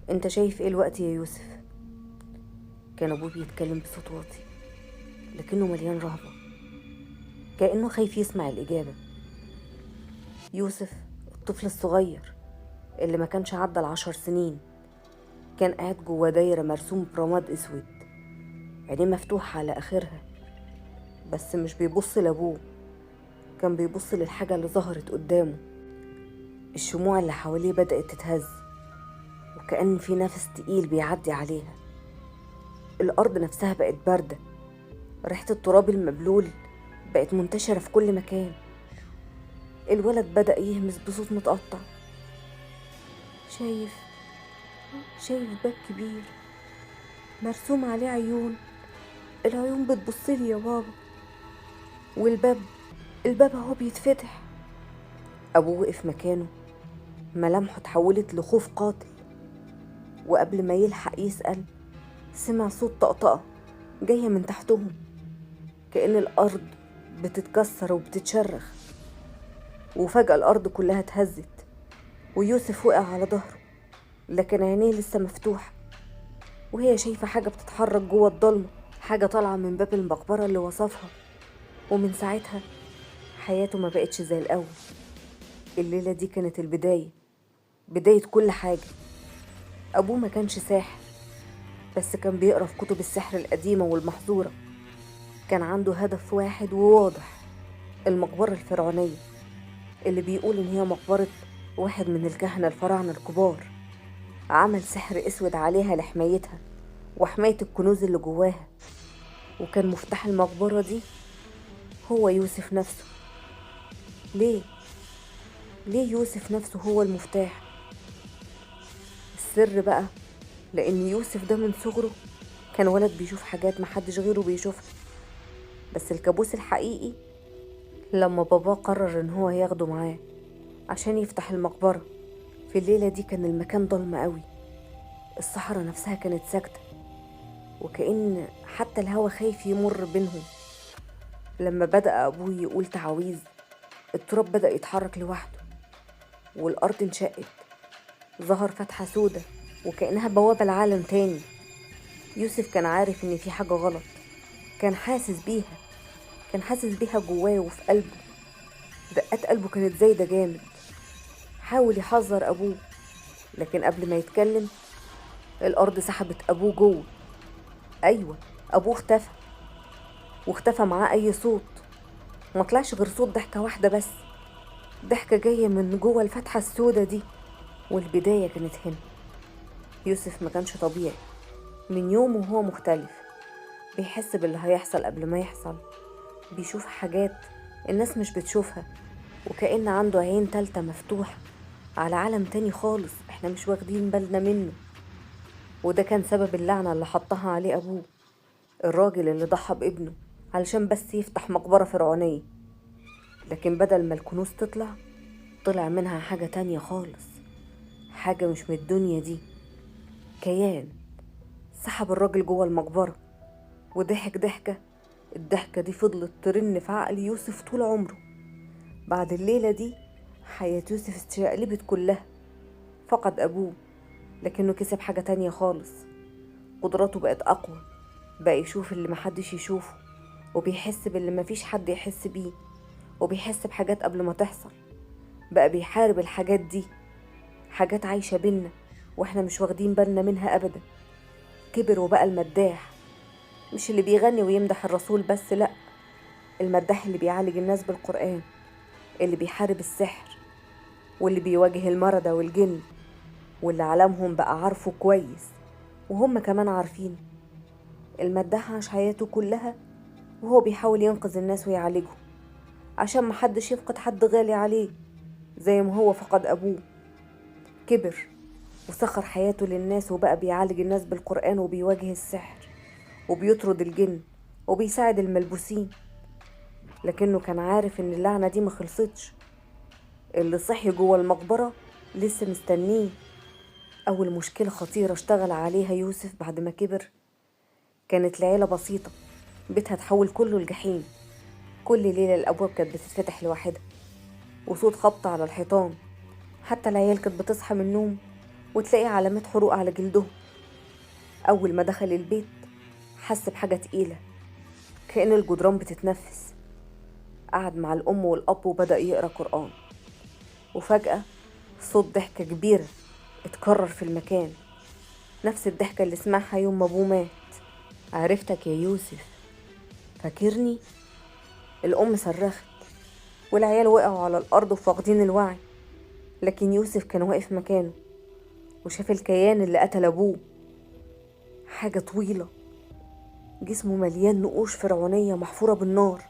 انت شايف ايه الوقت يا يوسف؟ كان ابوه بيتكلم بصوت واطي لكنه مليان رهبة، كأنه خايف يسمع الإجابة. يوسف الطفل الصغير اللي ما كانش عدى 10 سنين كان قاعد جوا دايرة مرسوم برماد اسود، عينيه مفتوحة على آخرها، بس مش بيبص لأبوه، كان بيبص للحاجة اللي ظهرت قدامه. الشموع اللي حواليه بدأت تتهز وكأن في نفس تقيل بيعدي عليها. الأرض نفسها بقت باردة، ريحة التراب المبلول بقت منتشرة في كل مكان. الولد بدأ يهمس بصوت متقطع: شايف باب كبير مرسوم عليه عيون، العيون بتبصلي يا بابا، والباب اهو بيتفتح. أبوه وقف مكانه، ملامحه اتحولت لخوف قاتل، وقبل ما يلحق يسأل سمع صوت طقطقة جاية من تحتهم، كأن الأرض بتتكسر وبتتشرخ. وفجأة الأرض كلها اتهزت ويوسف وقع على ظهره، لكن عينيه لسه مفتوحة وهي شايفة حاجة بتتحرك جوه الضلمة، حاجة طالعة من باب المقبرة اللي وصفها. ومن ساعتها حياته ما بقتش زي الأول. الليلة دي كانت بداية كل حاجة. أبوه ما كانش ساحر، بس كان بيقرأ في كتب السحر القديمة والمحظورة. كان عنده هدف واحد وواضح: المقبرة الفرعونية اللي بيقول إن هي مقبرة واحد من الكهنة الفراعنة الكبار، عمل سحر أسود عليها لحمايتها وحماية الكنوز اللي جواها. وكان مفتاح المقبرة دي هو يوسف نفسه. ليه يوسف نفسه هو المفتاح؟ السر بقى لأن يوسف ده من صغره كان ولد بيشوف حاجات محدش غيره بيشوفها. بس الكابوس الحقيقي لما باباه قرر إن هو ياخده معاه عشان يفتح المقبرة. في الليلة دي كان المكان ضلمة قوي، الصحراء نفسها كانت ساكتة، وكأن حتى الهوا خايف يمر بينهم. لما بدأ أبوه يقول تعاويذ التراب بدأ يتحرك لوحده، والأرض انشقت، ظهر فتحة سودة وكأنها بوابة لعالم تاني. يوسف كان عارف إن في حاجة غلط، كان حاسس بيها جواه وفي قلبه. دقات قلبه كانت زايدة جامد. حاول يحذر أبوه، لكن قبل ما يتكلم الأرض سحبت أبوه جوه. أيوة، أبوه اختفى، واختفى معاه أي صوت. ما طلعش غير صوت ضحكة واحدة بس، ضحكة جاية من جوه الفتحة السودة دي. والبداية كانت هنا. يوسف ما كانش طبيعي، من يومه وهو مختلف، بيحس باللي هيحصل قبل ما يحصل، بيشوف حاجات الناس مش بتشوفها، وكأن عنده عين تالتة مفتوحة على عالم تاني خالص احنا مش واخدين بالنا منه. وده كان سبب اللعنة اللي حطها عليه أبوه، الراجل اللي ضحى بابنه علشان بس يفتح مقبرة فرعونية. لكن بدل ما الكنوز تطلع، طلع منها حاجة تانية خالص، حاجة مش من الدنيا دي. كيان سحب الراجل جوه المقبرة وضحك ضحكة. الضحكة دي فضلت ترن في عقل يوسف طول عمره. بعد الليلة دي حياة يوسف اتشقلبت كلها. فقد أبوه، لكنه كسب حاجة تانية خالص. قدراته بقت أقوى، بقى يشوف اللي محدش يشوفه، وبيحس باللي مفيش حد يحس بيه، وبيحس بحاجات قبل ما تحصل. بقى بيحارب الحاجات دي، حاجات عايشة بينا واحنا مش واخدين بالنا منها أبدا. كبر وبقى المداح، مش اللي بيغني ويمدح الرسول بس، لأ، المداح اللي بيعالج الناس بالقرآن، اللي بيحارب السحر، واللي بيواجه المرضى والجن، واللي عالمهم بقى عارفه كويس وهم كمان عارفين. المداح عاش حياته كلها وهو بيحاول ينقذ الناس ويعالجهم، عشان محدش يفقد حد غالي عليه زي ما هو فقد أبوه. كبر وسخر حياته للناس وبقى بيعالج الناس بالقرآن وبيواجه السحر وبيطرد الجن وبيساعد الملبوسين. لكنه كان عارف ان اللعنة دي ما خلصتش، اللي صحي جوه المقبرة لسه مستنيه. أول مشكلة خطيرة اشتغل عليها يوسف بعد ما كبر كانت لعيلة بسيطة بيتها تحول كله الجحيم. كل ليلة الأبواب كانت بتتفتح لوحدها، وصوت خبط على الحيطان. حتى العيال كانت بتصحى من النوم وتلاقي علامات حروق على جلدهم. أول ما دخل البيت حس بحاجة تقيلة، كأن الجدران بتتنفس. قعد مع الأم والأب وبدأ يقرأ قرآن، وفجأة صوت ضحكة كبيرة اتكرر في المكان، نفس الضحكة اللي سمعها يوم ما أبوه مات. عرفتك يا يوسف، فاكرني؟ الأم صرخت، والعيال وقعوا على الأرض وفاقدين الوعي. لكن يوسف كان واقف مكانه وشاف الكيان اللي قتل أبوه. حاجة طويلة، جسمه مليان نقوش فرعونية محفورة بالنار،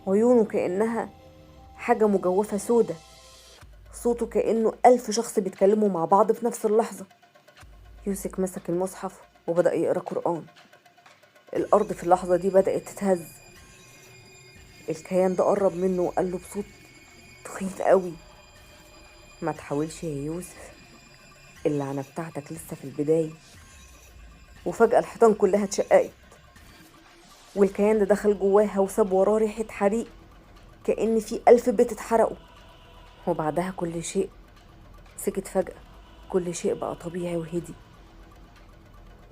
عيونه كأنها حاجة مجوفة سودة، صوته كأنه 1000 شخص بيتكلموا مع بعض في نفس اللحظة. يوسف مسك المصحف وبدأ يقرأ قرآن. الأرض في اللحظة دي بدأت تتهز. الكيان ده قرب منه وقال له بصوت تخين قوي: ما تحاولش يا يوسف، اللعنة بتاعتك لسه في البداية. وفجأة الحيطان كلها اتشققت، والكيان ده دخل جواها وساب وراه ريحة حريق، كأن في 1000 بيت اتحرقوا. وبعدها كل شيء سكت فجأة، كل شيء بقى طبيعي وهدي.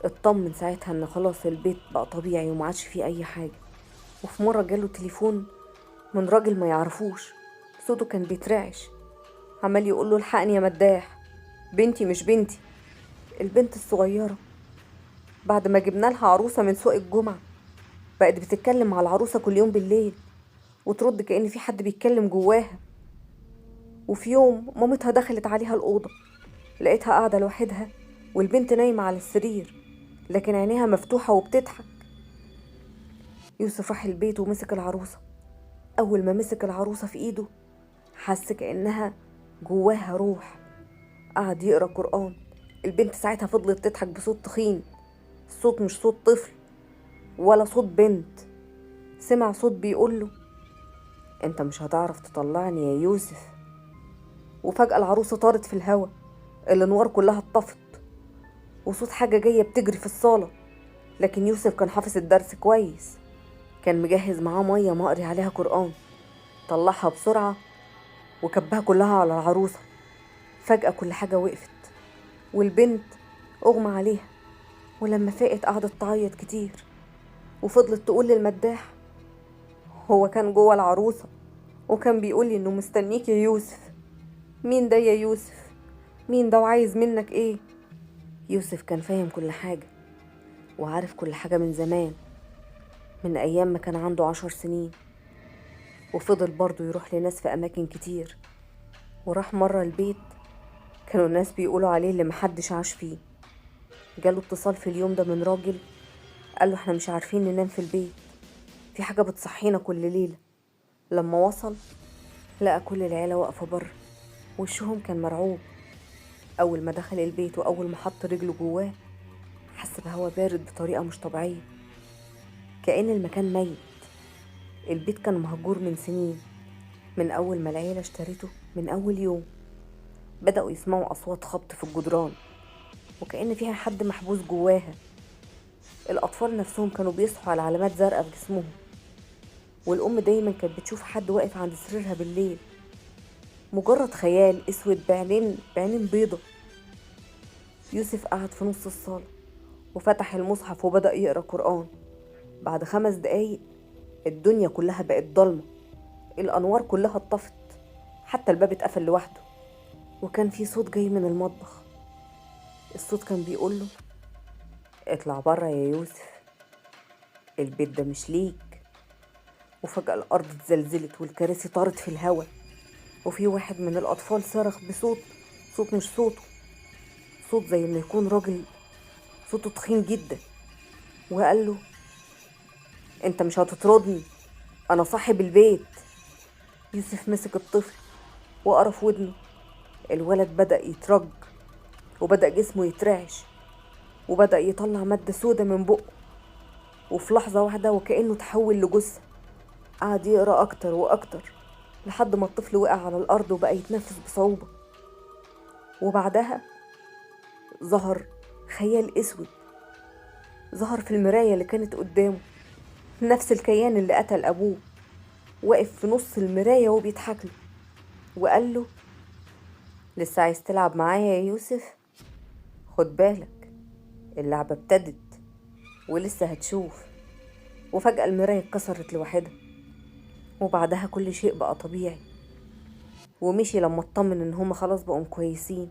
اطمن ساعتها ان خلاص البيت بقى طبيعي وما عادش فيه اي حاجة. وفي مرة جاله تليفون من راجل ما يعرفوش، صوته كان بيترعش، عمال يقول له: الحقني يا مداح، بنتي مش بنتي، البنت الصغيرة. بعد ما جبنا لها عروسة من سوق الجمعة، بقت بتتكلم مع العروسة كل يوم بالليل وترد كأن في حد بيتكلم جواها. وفي يوم مامتها دخلت عليها الأوضة، لقيتها قاعدة لوحدها والبنت نايمة على السرير، لكن عينيها مفتوحة وبتضحك. يوسف راح البيت ومسك العروسة. أول ما مسك العروسة في إيده حس كأنها جواها روح. قعد يقرأ قرآن. البنت ساعتها فضلت تضحك بصوت تخين، الصوت مش صوت طفل ولا صوت بنت. سمع صوت بيقوله: انت مش هتعرف تطلعني يا يوسف. وفجأة العروسة طارت في الهوا، الانوار كلها اتطفت، وصوت حاجة جاية بتجري في الصالة. لكن يوسف كان حافظ الدرس كويس، كان مجهز معاه مية مقري عليها قرآن، طلعها بسرعة وكبها كلها على العروسة. فجأة كل حاجة وقفت، والبنت أغمى عليها، ولما فاقت قعدت تعيط كتير، وفضلت تقول للمداح: هو كان جوه العروسة وكان بيقولي إنه مستنيك يا يوسف. مين ده يا يوسف؟ مين ده وعايز منك إيه؟ يوسف كان فاهم كل حاجة وعارف كل حاجة من زمان، من أيام ما كان عنده 10 سنين. وفضل برضه يروح لناس في أماكن كتير. وراح مرة البيت كانوا الناس بيقولوا عليه اللي محدش عاش فيه. جاله اتصال في اليوم ده من راجل قاله: احنا مش عارفين ننام في البيت، في حاجة بتصحينا كل ليلة. لما وصل لقى كل العيلة واقفة بره، وشهم كان مرعوب. أول ما دخل البيت وأول ما حط رجله جواه حس بهوا بارد بطريقة مش طبيعية، كأن المكان ميت. البيت كان مهجور من سنين، من أول ما العيلة اشترته. من أول يوم بدأوا يسمعوا أصوات خبط في الجدران، وكأن فيها حد محبوس جواها. الأطفال نفسهم كانوا بيصحوا على علامات زرقاء في جسمهم، والأم دايما كانت بتشوف حد واقف عند سريرها بالليل، مجرد خيال اسود بعينين بيضة. يوسف قعد في نص الصالة وفتح المصحف وبدأ يقرأ قرآن. بعد 5 دقايق الدنيا كلها بقت ضلمة، الأنوار كلها اتطفت، حتى الباب اتقفل لوحده. وكان في صوت جاي من المطبخ، الصوت كان بيقوله: اطلع بره يا يوسف، البيت ده مش ليك. وفجأة الأرض اتزلزلت والكراسي طارت في الهوا، وفي واحد من الأطفال صرخ بصوت، صوت مش صوته، صوت زي ما يكون راجل صوته تخين جدا، وقال له: انت مش هتطردني، انا صاحب البيت. يوسف مسك الطفل وقرا في ودنه. الولد بدأ يترج، وبدأ جسمه يترعش، وبدأ يطلع مادة سودة من بقه. وفي لحظة واحدة وكأنه تحول لجثة. قعد يقرا أكتر وأكتر لحد ما الطفل وقع على الأرض وبقى يتنفس بصعوبة. وبعدها ظهر خيال أسود، ظهر في المراية اللي كانت قدامه، نفس الكيان اللي قتل أبوه، واقف في نص المراية وبيضحك له، وقال له: لسه عايز تلعب معايا يا يوسف؟ خد بالك، اللعبة ابتدت ولسه هتشوف. وفجأة المراية اتكسرت لوحدها، وبعدها كل شيء بقى طبيعي. ومشي لما اطمن ان هما خلاص بقوا كويسين.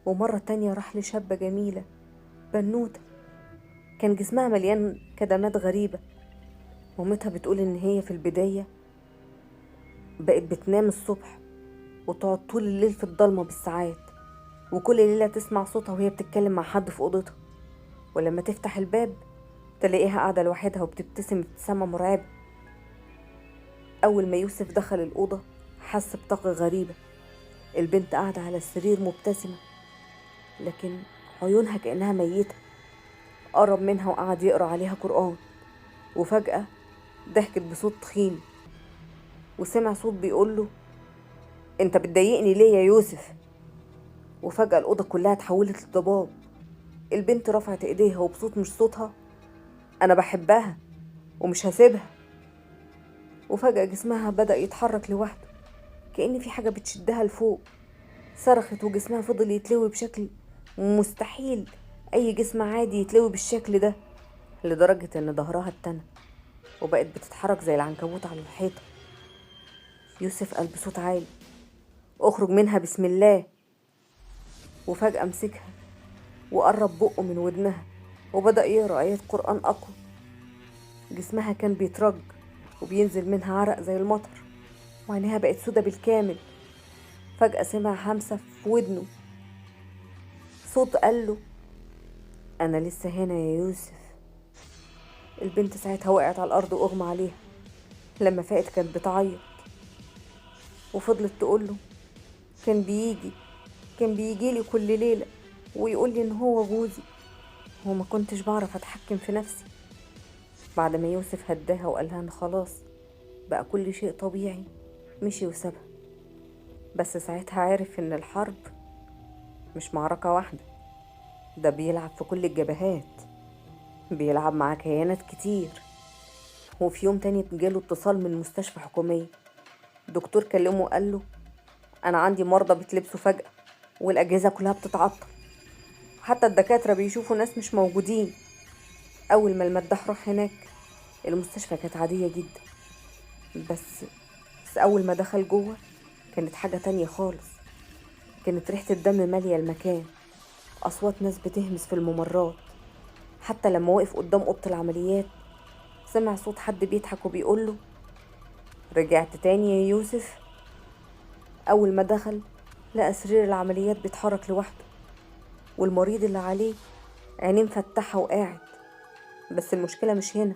ومرة تانية راح لشابة جميلة، بنوتة، كان جسمها مليان كدمات غريبة. مامتها بتقول ان هي في البداية بقت بتنام الصبح وتقعد طول الليل في الضلمة بالساعات، وكل ليلة تسمع صوتها وهي بتتكلم مع حد في أوضتها، ولما تفتح الباب تلاقيها قاعدة لوحدها وبتبتسم ابتسامة مرعبة. أول ما يوسف دخل الأوضة حس بطاقة غريبة. البنت قاعدة على السرير مبتسمة، لكن عيونها كأنها ميتة. قرب منها وقعد يقرأ عليها قرآن، وفجأة ضحكت بصوت تخين، وسمع صوت بيقوله: انت بتضايقني ليه يا يوسف؟ وفجأة الأوضة كلها اتحولت لضباب. البنت رفعت ايديها وبصوت مش صوتها: انا بحبها ومش هسيبها. وفجأة جسمها بدأ يتحرك لوحده، كأن في حاجة بتشدها لفوق. صرخت وجسمها فضل يتلوي بشكل مستحيل أي جسم عادي يتلوي بالشكل ده، لدرجة إن ظهرها اتنى وبقت بتتحرك زي العنكبوت على الحيطة. يوسف قال بصوت عالي: اخرج منها بسم الله. وفجأة مسكها وقرب بقه من ودنها وبدأ يقرأ آيات قرآن أقوى. جسمها كان بيترج وبينزل منها عرق زي المطر، وعينيها بقت سودة بالكامل. فجأة سمع همسة في ودنه، صوت قاله: أنا لسه هنا يا يوسف. البنت ساعتها وقعت على الأرض وأغمى عليها. لما فاقت كانت بتعيط، وفضلت تقوله: كان بيجيلي كل ليلة ويقولي إن هو جوزي، وما كنتش بعرف أتحكم في نفسي. بعد ما يوسف هداها وقالها إن خلاص بقى كل شيء طبيعي، مشي وسابها. بس ساعتها عرف إن الحرب مش معركة واحدة، ده بيلعب في كل الجبهات، بيلعب مع كيانات كتير. وفي يوم تاني جاله اتصال من مستشفى حكومية. دكتور كلمه وقال له: أنا عندي مرضى بتلبسوا فجأة والأجهزة كلها بتتعطل، حتى الدكاترة بيشوفوا ناس مش موجودين. أول ما المداح راح هناك، المستشفى كانت عادية جدا، بس أول ما دخل جوه كانت حاجة تانية خالص. كانت ريحة الدم مالية المكان، أصوات ناس بتهمس في الممرات. حتى لما وقف قدام أوضة العمليات سمع صوت حد بيضحك وبيقوله: رجعت تاني يا يوسف؟ أول ما دخل لقى سرير العمليات بيتحرك لوحده، والمريض اللي عليه عينيه مفتحة وقاعد. بس المشكلة مش هنا،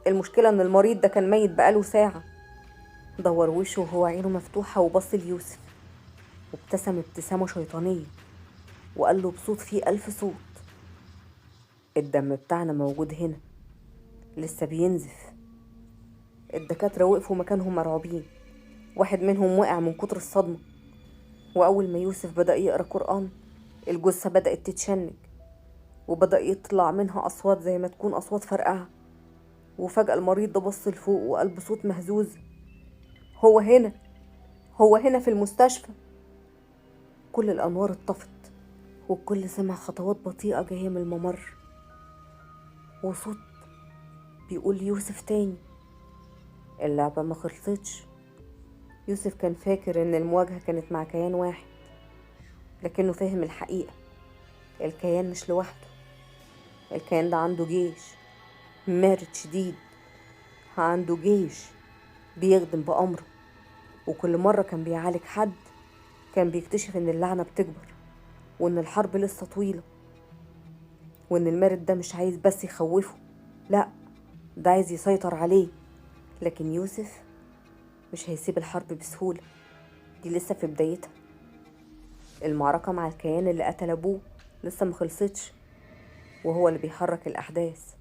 المشكلة إن المريض ده كان ميت بقاله ساعة. دور وشه وهو عينه مفتوحة وبص ليوسف وابتسم ابتسامة شيطانية، وقال له بصوت فيه 1000 صوت: الدم بتاعنا موجود هنا، لسه بينزف. الدكاترة وقفوا مكانهم مرعوبين، واحد منهم وقع من كتر الصدمة. وأول ما يوسف بدأ يقرأ قرآن، الجثة بدأت تتشنج وبدأ يطلع منها أصوات زي ما تكون أصوات فرقعة. وفجأة المريض ده بص لفوق وقال بصوت مهزوز: هو هنا، هو هنا في المستشفى. كل الأنوار اتطفت، والكل سمع خطوات بطيئة جاية من الممر، وصوت بيقول يوسف تاني. اللعبة ما خلصتش. يوسف كان فاكر إن المواجهة كانت مع كيان واحد، لكنه فهم الحقيقة. الكيان مش لوحده، الكيان ده عنده جيش مارد شديد، عنده جيش بيخدم بأمره. وكل مرة كان بيعالج حد كان بيكتشف إن اللعنة بتكبر، وإن الحرب لسه طويلة، وإن المارد ده مش عايز بس يخوفه، لأ، ده عايز يسيطر عليه. لكن يوسف مش هيسيب الحرب بسهولة، دي لسه في بدايتها. المعركة مع الكيان اللي قتل أبوه لسه مخلصتش، وهو اللي بيحرك الأحداث،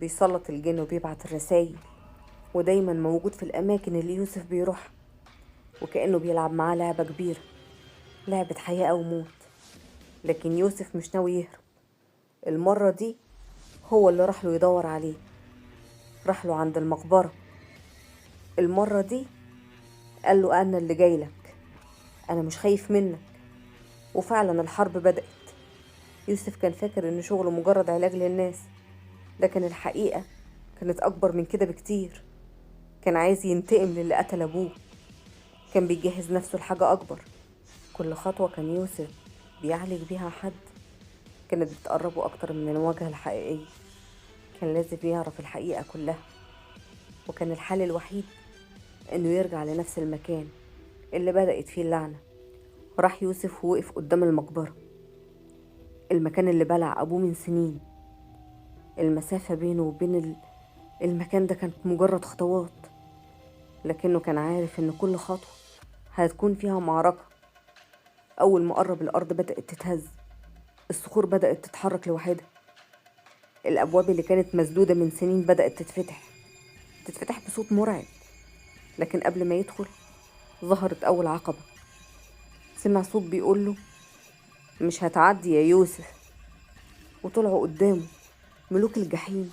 بيسلط الجن وبيبعت الرسايل، ودايما موجود في الأماكن اللي يوسف بيروح، وكأنه بيلعب معاه لعبة كبيرة، لعبة حياة أو موت. لكن يوسف مش ناوي يهرب. المرة دي هو اللي راح له يدور عليه، راح له عند المقبرة. المرة دي قال له: أنا اللي جاي لك، أنا مش خايف منك. وفعلا الحرب بدأت. يوسف كان فاكر إن شغله مجرد علاج للناس، لكن الحقيقة كانت أكبر من كده بكتير. كان عايز ينتقم للي قتل أبوه. كان بيجهز نفسه لحاجة أكبر. كل خطوة كان يوسف بيعالج بيها حد كانت بتقربه أكتر من المواجهة الحقيقية. كان لازم يعرف الحقيقة كلها، وكان الحل الوحيد إنه يرجع لنفس المكان اللي بدأت فيه اللعنة. راح يوسف ووقف قدام المقبرة، المكان اللي بلع أبوه من سنين. المسافة بينه وبين المكان ده كانت مجرد خطوات، لكنه كان عارف إن كل خطوة هتكون فيها معركة. أول ما قرب الأرض بدأت تتهز، الصخور بدأت تتحرك لوحدها. الأبواب اللي كانت مسدودة من سنين بدأت تتفتح بصوت مرعب. لكن قبل ما يدخل ظهرت أول عقبة. سمع صوت بيقوله: مش هتعدي يا يوسف. وطلعوا قدامه ملوك الجحيم،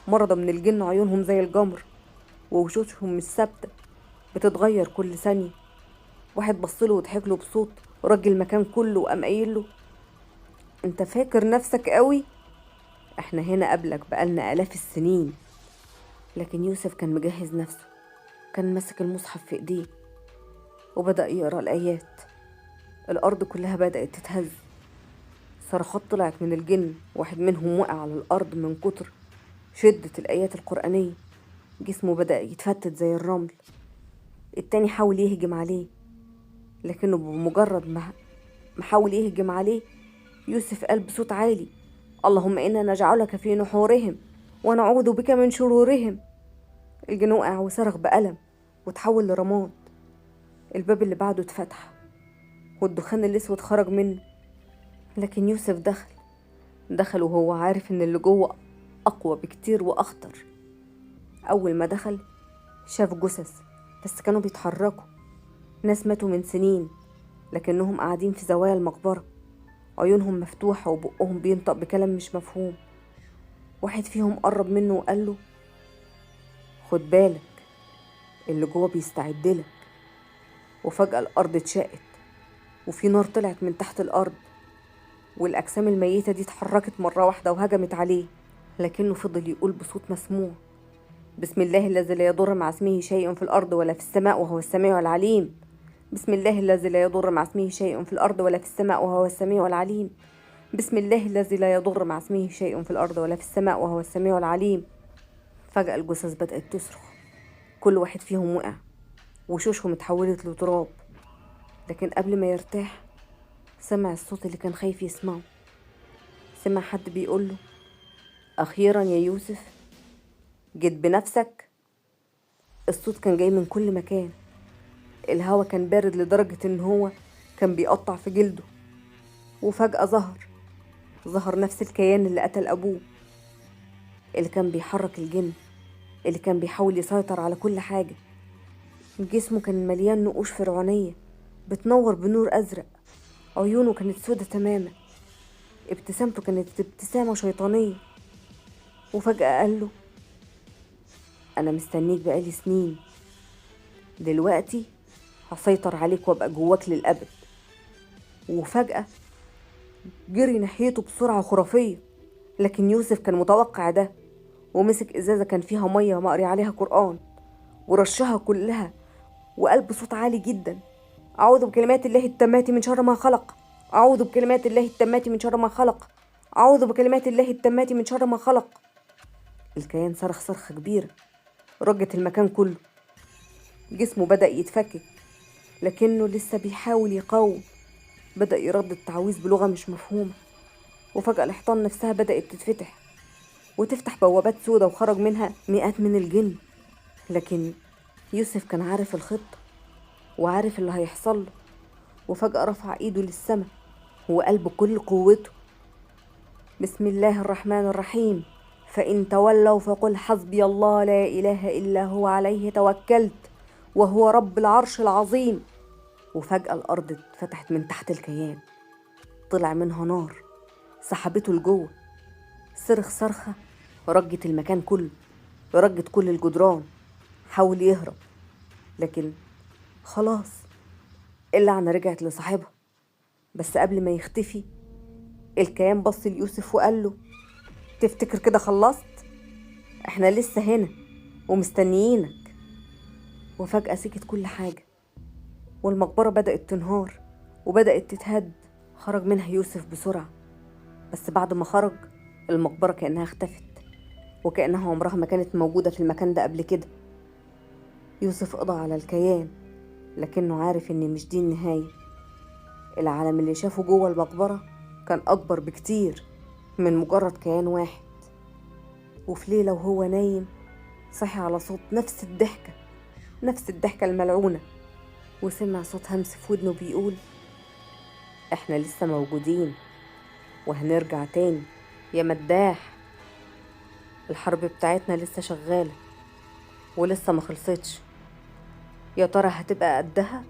مرضى من الجن، عيونهم زي الجمر ووشوشهم مش ثابتة، بتتغير كل ثانية. واحد بصله وضحك له بصوت رج المكان كله وقام قايل له: انت فاكر نفسك قوي؟ احنا هنا قبلك بقالنا آلاف السنين. لكن يوسف كان مجهز نفسه. كان ماسك المصحف في ايديه وبدأ يقرأ الآيات. الأرض كلها بدأت تتهز. صرخات طلعت من الجن، واحد منهم وقع على الأرض من كتر شدة الآيات القرآنية. جسمه بدأ يتفتت زي الرمل. التاني حاول يهجم عليه، لكنه بمجرد ما حاول يهجم عليه، يوسف قال بصوت عالي: اللهم إنا نجعلك في نحورهم ونعوذ بك من شرورهم. الجن وقع وصرخ بألم وتحول لرماد. الباب اللي بعده اتفتح والدخان الأسود خرج منه. لكن يوسف دخل وهو عارف إن اللي جوه أقوى بكتير وأخطر. أول ما دخل شاف جثث، بس كانوا بيتحركوا. ناس ماتوا من سنين لكنهم قاعدين في زوايا المقبرة، عيونهم مفتوحة وبقهم بينطق بكلام مش مفهوم. واحد فيهم قرب منه وقال له: خد بالك، اللي جوه بيستعدلك. وفجأة الأرض اتشقت وفي نار طلعت من تحت الأرض، والأجسام الميتة دي اتحركت مرة واحدة وهجمت عليه. لكنه فضل يقول بصوت مسموع: بسم الله الذي لا يضر مع اسمه شيء في الأرض ولا في السماء وهو السميع العليم. بسم الله الذي لا يضر مع اسمه شيء في الأرض ولا في السماء وهو السميع العليم. بسم الله الذي لا يضر مع اسمه شيء في الأرض ولا في السماء وهو السميع العليم. فجأة الجثث بدأت تصرخ. كل واحد فيهم وقع وشوشهم اتحولت لتراب. لكن قبل ما يرتاح سمع الصوت اللي كان خايف يسمعه. سمع حد بيقوله: أخيرا يا يوسف، جيت بنفسك. الصوت كان جاي من كل مكان. الهوا كان بارد لدرجة إن هو كان بيقطع في جلده. وفجأة ظهر نفس الكيان اللي قتل أبوه، اللي كان بيحرك الجن، اللي كان بيحاول يسيطر على كل حاجة. جسمه كان مليان نقوش فرعونية بتنور بنور أزرق. عيونه كانت سودة تماما. ابتسامته كانت ابتسامة شيطانية. وفجأة قال له: أنا مستنيك بقالي سنين، دلوقتي هسيطر عليك وابقى جواك للأبد. وفجأة جري ناحيته بسرعة خرافية. لكن يوسف كان متوقع ده، ومسك إزازة كان فيها مية مقري عليها قرآن ورشها كلها وقال بصوت عالي جدا: أعوذ بكلمات الله التامات من شر ما خلق. أعوذ بكلمات الله التامات من شر ما خلق. أعوذ بكلمات الله التامات من شر ما خلق. الكيان صرخ صرخة كبيرة رجت المكان كله. جسمه بدأ يتفكك لكنه لسه بيحاول يقاوم. بدأ يردد التعويذ بلغة مش مفهومة. وفجأة الحيطان نفسها بدأت تتفتح وتفتح بوابات سودة وخرج منها مئات من الجن. لكن يوسف كان عارف الخطة وعارف اللي هيحصل له. وفجأة رفع ايده للسماء وقال بكل قوته: بسم الله الرحمن الرحيم، فإن تولوا فقل حسبي الله لا إله إلا هو عليه توكلت وهو رب العرش العظيم. وفجأة الأرض اتفتحت من تحت الكيان، طلع منها نار سحبته لجوه. صرخ صرخة رجت المكان كله، رجت كل الجدران. حاول يهرب لكن خلاص اللعنة رجعت لصاحبها، بس قبل ما يختفي الكيان بص ليوسف وقال له: تفتكر كده خلصت؟ احنا لسه هنا ومستنيينك. وفجأة سكت كل حاجة، والمقبرة بدأت تنهار وبدأت تتهد. خرج منها يوسف بسرعة، بس بعد ما خرج المقبرة كأنها اختفت، وكأنها عمرها ما كانت موجودة في المكان ده قبل كده. يوسف قضى على الكيان، لكنه عارف إن مش دي النهاية. العالم اللي شافه جوه المقبرة كان أكبر بكتير من مجرد كيان واحد. وفي ليلة وهو نايم صحي على صوت نفس الضحكة الملعونة، وسمع صوت همس في ودنه بيقول: احنا لسه موجودين وهنرجع تاني يا مداح. الحرب بتاعتنا لسه شغالة ولسه ما خلصتش. يا ترى هتبقى قدها